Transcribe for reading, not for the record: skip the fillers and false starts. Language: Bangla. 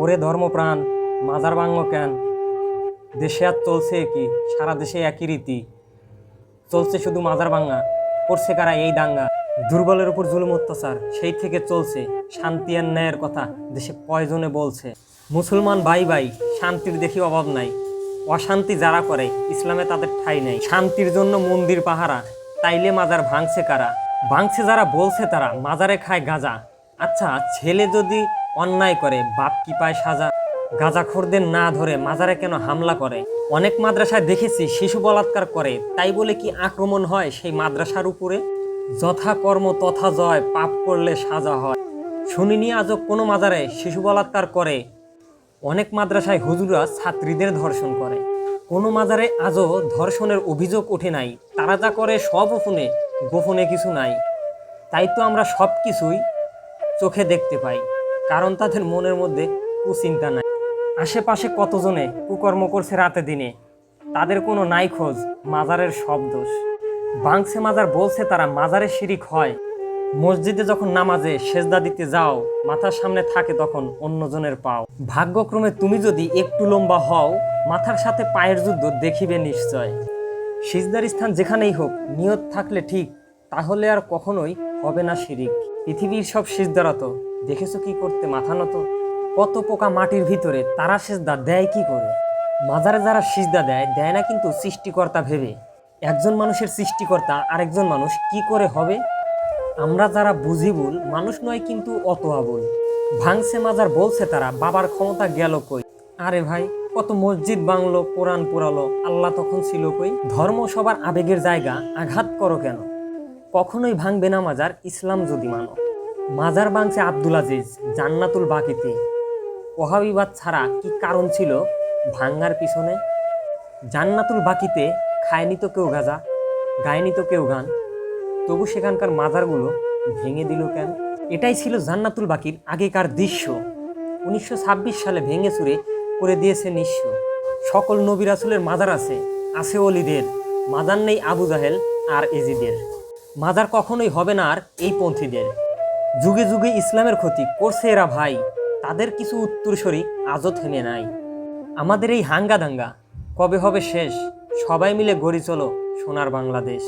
ওরে ধর্মপ্রাণ, মাজার ভাঙল কেন? দেশে আর চলছে কি? সারা দেশে একই রীতি, চলছে শুধু মাজার ভাঙা। করছে কারা এই দাঙ্গা? দুর্বলের উপর জুলুম অত্যাচার, সেই থেকে চলছে। শান্তি আর ন্যায়ের কথা দেশে কয়জনে বলছে? মুসলমান ভাই ভাই, শান্তির দেখি অভাব নাই। অশান্তি যারা করে ইসলামে তাদের ঠাঁই নেই। শান্তির জন্য মন্দির পাহারা, তাইলে মাজার ভাঙছে কারা? ভাঙছে যারা বলছে তারা, মাজারে খায় গাঁজা। আচ্ছা, ছেলে যদি অন্যায় করে বাপ কি পায় সাজা? গাঁজাখোরদের না ধরে মাজারে কেন হামলা করে? অনেক মাদ্রাসায় দেখেছি শিশু বলাৎকার করে, তাই বলে কি আক্রমণ হয় সেই মাদ্রাসার উপরে? যথা কর্ম তথা জয়, পাপ করলে সাজা হয়। শুনিনি আজও কোনো মাজারে শিশু বলাৎকার করে। অনেক মাদ্রাসায় হুজুরা ছাত্রীদের ধর্ষণ করে। কোনো মাজারে আজও ধর্ষণের অভিযোগ ওঠে নাই। তারা যা করে সব গোপনে, গোপনে কিছু নাই। তাই তো আমরা সব কিছুই চোখে দেখতে পাই, কারণ তাদের মনের মধ্যে কুচিন্তা নাই। আশেপাশে কতজনে কুকর্ম করছে রাতে দিনে, তাদের কোনো নাই খোঁজ, মাজারের সব দোষ। ভাঙছে মাজার বলছে তারা, মাজারে শিরিক হয়। মসজিদে যখন নামাজে সেজদা দিতে যাও, মাথার সামনে থাকে তখন অন্যজনের পাও। ভাগ্যক্রমে তুমি যদি একটু লম্বা হও, মাথার সাথে পায়ের যুদ্ধ দেখিবে নিশ্চয়। সিজদার স্থান যেখানেই হোক, নিয়ত থাকলে ঠিক, তাহলে আর কখনোই হবে না শিরিক। পৃথিবীর সব সিজদারত দেখেছো কি করতে মাথা নত? কত পোকা মাটির ভিতরে, তারা সিজদা দেয় কি করে? মাজারে যারা সিজদা দেয়, দেয় না কিন্তু সৃষ্টিকর্তা ভেবে। একজন মানুষের সৃষ্টিকর্তা আরেকজন মানুষ কি করে হবে? আমরা যারা বুঝি ভুল, মানুষ নয় কিন্তু অত আবুল। ভাঙছে মাজার বলছে তারা, বাবার ক্ষমতা গেল কই? আরে ভাই, কত মসজিদ বাংলো, কোরআন পোড়ালো, আল্লাহ তখন ছিল কই? ধর্ম সবার আবেগের জায়গা, আঘাত করো কেন? কখনোই ভাঙবে না মাজার, ইসলাম যদি মানো। মাজার ভাঙছে আব্দুল আজিজ জান্নাতুল বাকিতে। ওহাবিবাদ ছাড়া কি কারণ ছিল ভাঙ্গার পিছনে? জান্নাতুল বাকিতে খায়নি তো কেউ গাঁজা, গায়নি তো কেউ গান, তবু সেখানকার মাজারগুলো ভেঙে দিল কেন? এটাই ছিল জান্নাতুল বাকির আগেকার দৃশ্য। 1926 সালে ভেঙে চুরে করে দিয়েছে নিঃস্ব। সকল নবী রাসূলের মাজার আছে, আছে ওলিদের। মাজার নেই আবু জাহেল আর এজিদের। মাজার কখনোই হবে না আর এই পন্থীদের। যুগে যুগে ইসলামের ক্ষতি করছে এরা ভাই, তাদের কিছু উত্তরসূরি আজও থেমে নাই। আমাদের এই হাঙ্গা দাঙ্গা কবে হবে শেষ? সবাই মিলে গড়ি চলো সোনার বাংলাদেশ।